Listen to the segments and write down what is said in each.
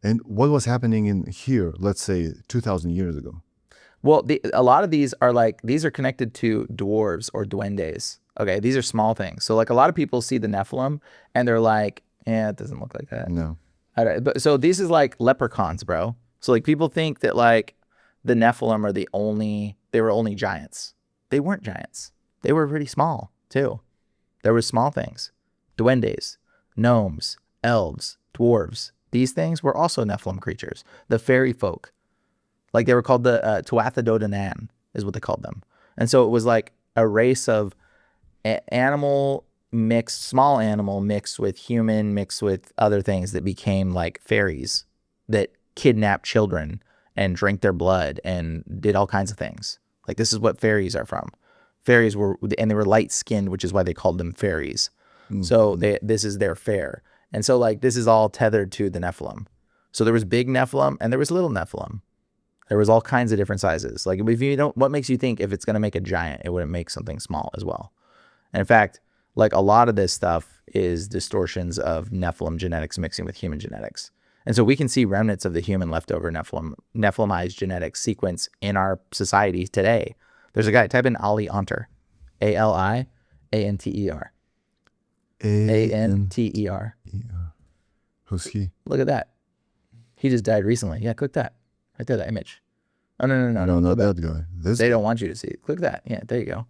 And what was happening in here, let's say 2,000 years ago? Well, a lot of these are connected to dwarves or duendes. Okay, these are small things. So like a lot of people see the Nephilim and they're like, it doesn't look like that. No. But so this is like leprechauns, bro. So like people think that like the Nephilim are they were only giants. They weren't giants. They were pretty small too. There were small things. Duendes, gnomes, elves, dwarves. These things were also Nephilim creatures. The fairy folk. Like they were called the Tuatha is what they called them. And so it was like a race of small animal mixed with human, mixed with other things that became like fairies that kidnapped children and drank their blood and did all kinds of things. Like this is what fairies are from. Fairies were, and they were light skinned, which is why they called them fairies. So this is their fair. And so like this is all tethered to the Nephilim. So there was big Nephilim and there was little Nephilim. There was all kinds of different sizes. Like if you don't, what makes you think if it's going to make a giant, it wouldn't make something small as well? And in fact, like a lot of this stuff is distortions of Nephilim genetics mixing with human genetics. And so we can see remnants of the human leftover Nephilimized genetic sequence in our society today. There's a guy, type in Ali Anter, Alianter. Anter. Who's he? Look at that. He just died recently. Yeah, click that. Right there, that image. Oh, no. No, not that guy. They don't want you to see it. Click that. Yeah, there you go.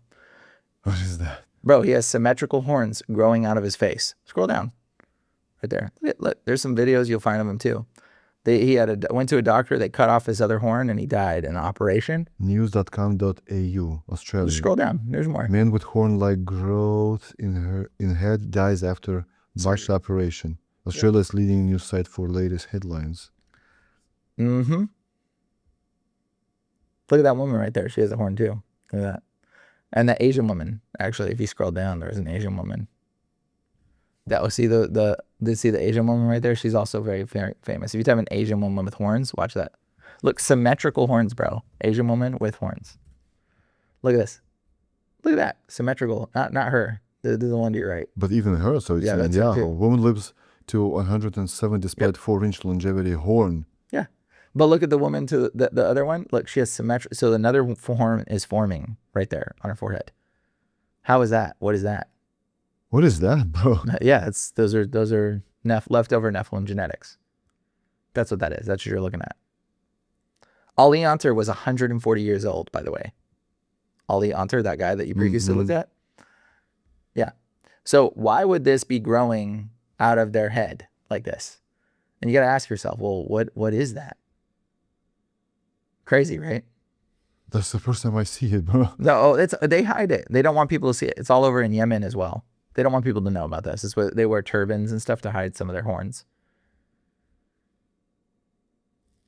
What is that? Bro, he has symmetrical horns growing out of his face. Scroll down. Right there. Look, there's some videos you'll find of him too. He went to a doctor, they cut off his other horn and he died in an operation. News.com.au, Australia. Just scroll down. There's more. Man with horn-like growth in head dies after botched operation. Australia's leading news site for latest headlines. Mm-hmm. Look at that woman right there. She has a horn too. Look at that. And that Asian woman, actually, if you scroll down, there's an Asian woman. That will see the Asian woman right there. She's also very, very famous. If you type an Asian woman with horns, watch that. Look, symmetrical horns, bro. Asian woman with horns. Look at this. Look at that. Symmetrical. Not her. The one to your right. But even her, so it's a woman lives to 107 despite 4-inch longevity horn. Yeah. But look at the woman to the other one. Look, she has symmetric. So another horn is forming right there on her forehead. How is that? What is that? What is that, bro? Yeah, those are leftover Nephilim genetics. That's what that is. That's what you're looking at. Ali Anter was 140 years old, by the way. Ali Anter, that guy that you previously looked at. Yeah. So why would this be growing out of their head like this? And you got to ask yourself, well, what is that? Crazy, right? That's the first time I see it, bro. No, they hide it. They don't want people to see it. It's all over in Yemen as well. They don't want people to know about this. It's what they wear turbans and stuff to hide some of their horns.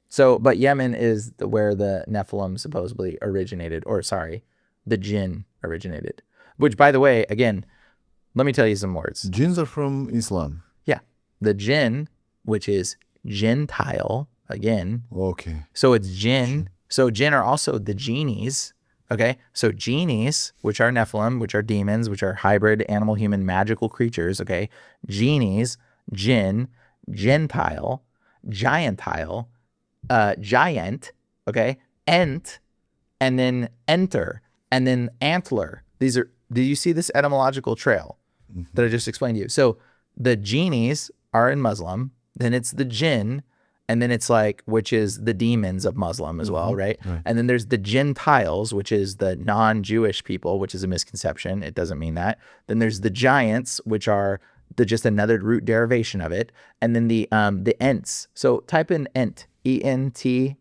So, but Yemen is where the Nephilim supposedly originated, or sorry, the jinn originated. Which, by the way, again, let me tell you some words. Jinns are from Islam. Yeah. The jinn, which is Gentile, again. Okay. So it's jinn. So jinn are also the genies. Okay. So genies, which are Nephilim, which are demons, which are hybrid animal-human magical creatures. Okay. Genies, jinn, Gentile, giantile, giant, okay, ent, and then enter, and then antler. These are, do you see this etymological trail that I just explained to you? So the genies are in Muslim, then it's the jinn, and then it's like, which is the demons of Muslim as well, right? And then there's the Gentiles, which is the non-Jewish people, which is a misconception. It doesn't mean that. Then there's the giants, which are just another root derivation of it. And then the ents. So type in ent, E-N-T.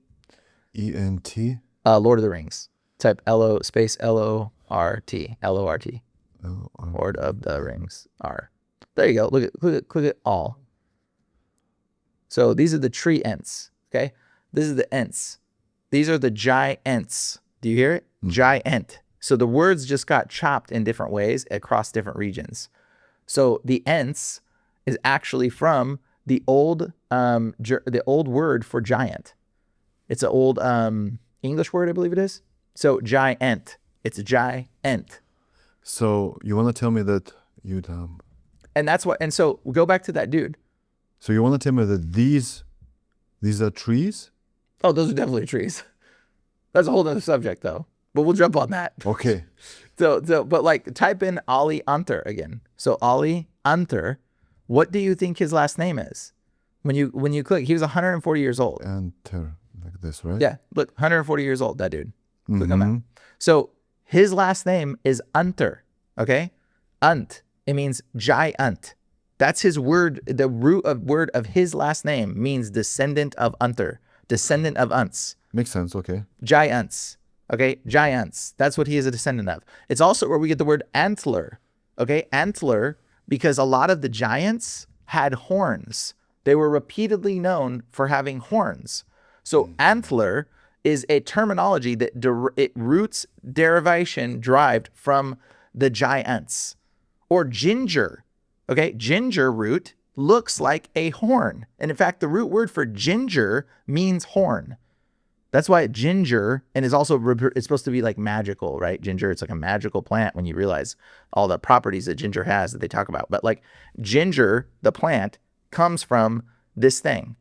E-N-T? Lord of the Rings. Type space L-O-R-T. L-O-R-T. Lord of the Rings. R. There you go. Click it all. So these are the tree ents, okay? This is the ents. These are the giants. Do you hear it? Giant. So the words just got chopped in different ways across different regions. So the ents is actually from the old word for giant. It's an old English word, I believe it is. So giant. It's a giant. So you want to tell me that you'd and that's what. And so we'll go back to that dude. So you want to tell me that these These are trees? Oh, those are definitely trees. That's a whole other subject though. But we'll jump on that. Okay. But like type in Ali Anter again. So Ali Anter, what do you think his last name is? When you click, he was 140 years old. Enter like this, right? Yeah, look, 140 years old, that dude. Click on Mm-hmm. that. So his last name is Unter, okay? Unt, it means giant. That's his word. The root of word of his last name means descendant of Unter, descendant of Unts. Makes sense. Okay. Giants, okay? Giants. That's what he is a descendant of. It's also where we get the word antler, okay? Antler, because a lot of the giants had horns. They were repeatedly known for having horns. So antler is a terminology that it roots derivation derived from the giants. Or ginger, okay? Ginger root looks like a horn. And in fact, the root word for ginger means horn. That's why ginger, and is also, it's supposed to be like magical, right? Ginger, it's like a magical plant when you realize all the properties that ginger has that they talk about. But like ginger, the plant, comes from this thing.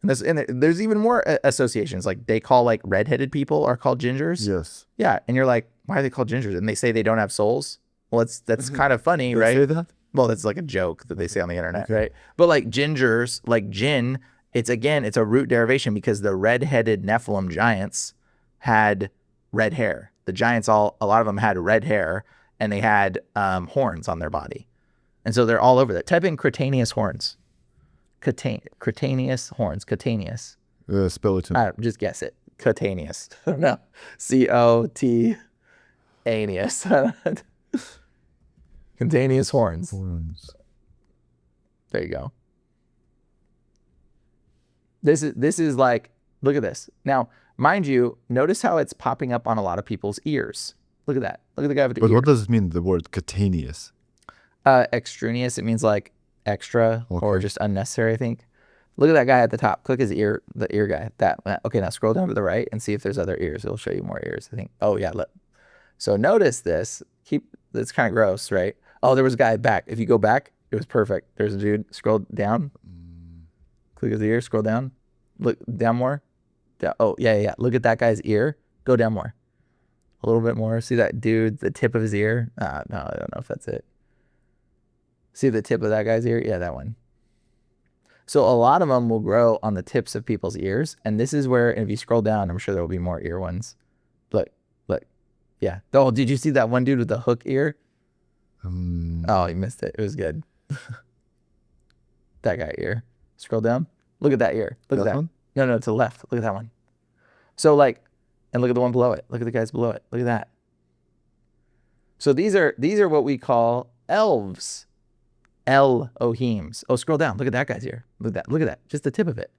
And there's even more associations. Like they call like redheaded people are called gingers. Yes. Yeah. And you're like, why are they called gingers? And they say they don't have souls. Well, that's kind of funny, They right? say that? Well, that's like a joke that they say on the internet, right? But like gingers, like jinn, it's a root derivation because the red-headed Nephilim giants had red hair. The giants, a lot of them had red hair, and they had horns on their body. And so they're all over that. Type in cutaneous horns. Cutaneous horns. Cutaneous. Spell it to me. Just guess it. Cutaneous. No. C-O-T-aneous. Cutaneous horns. There you go. This is like, look at this. Now, mind you, notice how it's popping up on a lot of people's ears. Look at that. Look at the guy with the But ear. what does it mean, the word cutaneous? Extraneous, it means like extra or just unnecessary, I think. Look at that guy at the top. Click his ear, the ear guy. Okay, now scroll down to the right and see if there's other ears. It'll show you more ears, I think. Oh, yeah, look. So notice this. It's kind of gross, right? Oh, there was a guy back. If you go back, it was perfect. There's a dude. Scroll down. Click his ear. Scroll down. Look down more. Oh, yeah. Look at that guy's ear. Go down more. A little bit more. See that dude, the tip of his ear? No, I don't know if that's it. See the tip of that guy's ear? Yeah, that one. So a lot of them will grow on the tips of people's ears. And this is where, if you scroll down, I'm sure there will be more ear ones. Look. Yeah. Oh, did you see that one dude with the hook ear? Oh, you missed it. It was good. That guy ear. Scroll down. Look at that ear. Look at that. One? No, to the left. Look at that one. So like, and look at the one below it. Look at the guys below it. Look at that. So these are what we call elves. Elohims. Oh, scroll down. Look at that guy's ear. Look at that. Just the tip of it.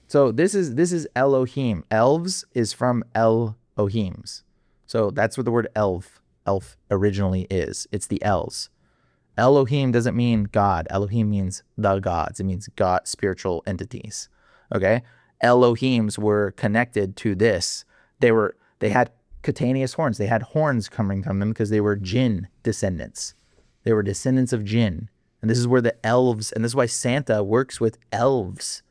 So this is Elohim. Elves is from Elohims. So that's what the word elf originally is. It's the elves. Elohim doesn't mean God. Elohim means the gods. It means God, spiritual entities. Okay? Elohims were connected to this. They had cutaneous horns. They had horns coming from them because they were jinn descendants. They were descendants of jinn. And this is where the elves, and this is why Santa works with elves.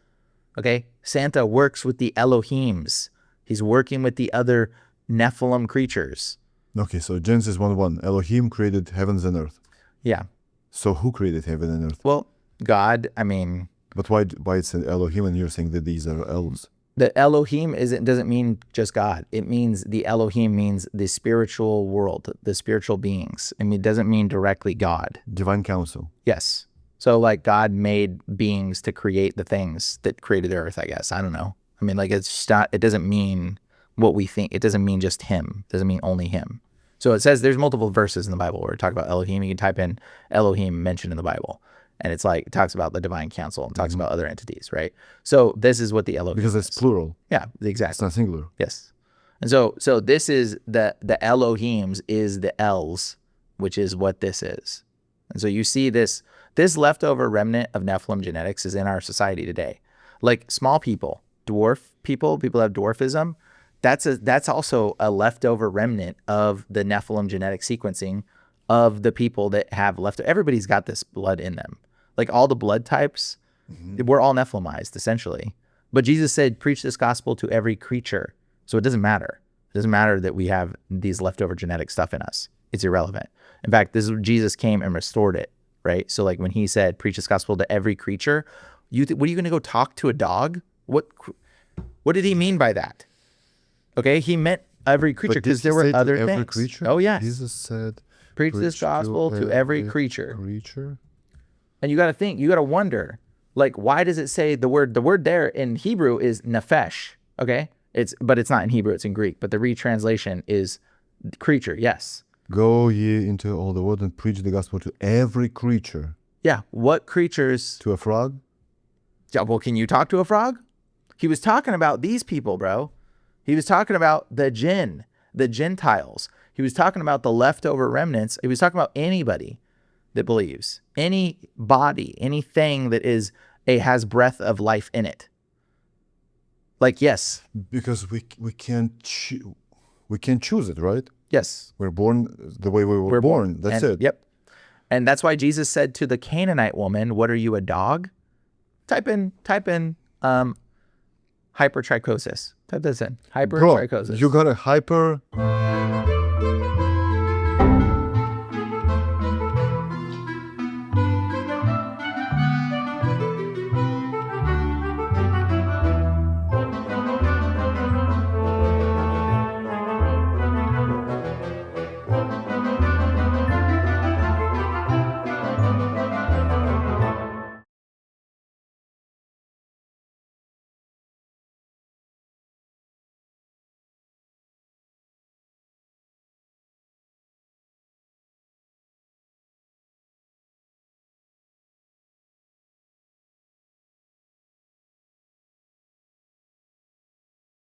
Okay? Santa works with the Elohims. He's working with the other Nephilim creatures. Okay, so Genesis 1:1. Elohim created heavens and earth. Yeah. So who created heaven and earth? Well, God, I mean... But why it's an Elohim and you're saying that these are elves? The Elohim doesn't mean just God. It means the Elohim means the spiritual world, the spiritual beings. I mean, it doesn't mean directly God. Divine council. Yes. So like God made beings to create the things that created the earth, I guess. I don't know. I mean, like it's not, it doesn't mean what we think. It doesn't mean just him. It doesn't mean only him. So it says there's multiple verses in the Bible where it talks about Elohim. You can type in Elohim mentioned in the Bible. And it's like, it talks about the divine council and talks about other entities, right? So this is what the Elohim Because it's plural. Yeah, exactly. It's not singular. Yes. And so this is the Elohims is the elves, which is what this is. And so you see this leftover remnant of Nephilim genetics is in our society today. Like small people, dwarf people that have dwarfism, that's also a leftover remnant of the Nephilim genetic sequencing of the people that have everybody's got this blood in them. Like all the blood types, we're all Nephilimized essentially. But Jesus said, preach this gospel to every creature. So it doesn't matter. It doesn't matter that we have these leftover genetic stuff in us. It's irrelevant. In fact, this is Jesus came and restored it, right? So like when he said, preach this gospel to every creature, what are you going to go talk to a dog? What did he mean by that? Okay, he meant every creature because there were other things. Every creature? Oh, yes. Jesus said, Preach this gospel to every creature. Creature? And you got to think, you got to wonder, like, why does it say the word there in Hebrew is nephesh, okay? But it's not in Hebrew, it's in Greek. But the retranslation is creature, yes. Go ye into all the world and preach the gospel to every creature. Yeah, what creatures? To a frog? Yeah, well, can you talk to a frog? He was talking about these people, bro. He was talking about the jinn, the Gentiles. He was talking about the leftover remnants. He was talking about anybody that believes, any body, anything that has breath of life in it. Like, yes. Because we can't choose it, right? Yes. We're born the way we were born. That's it. Yep. And that's why Jesus said to the Canaanite woman, "What are you, a dog?" Type in hypertrichosis. Type this in. Hypertrichosis. Bro, you got a hyper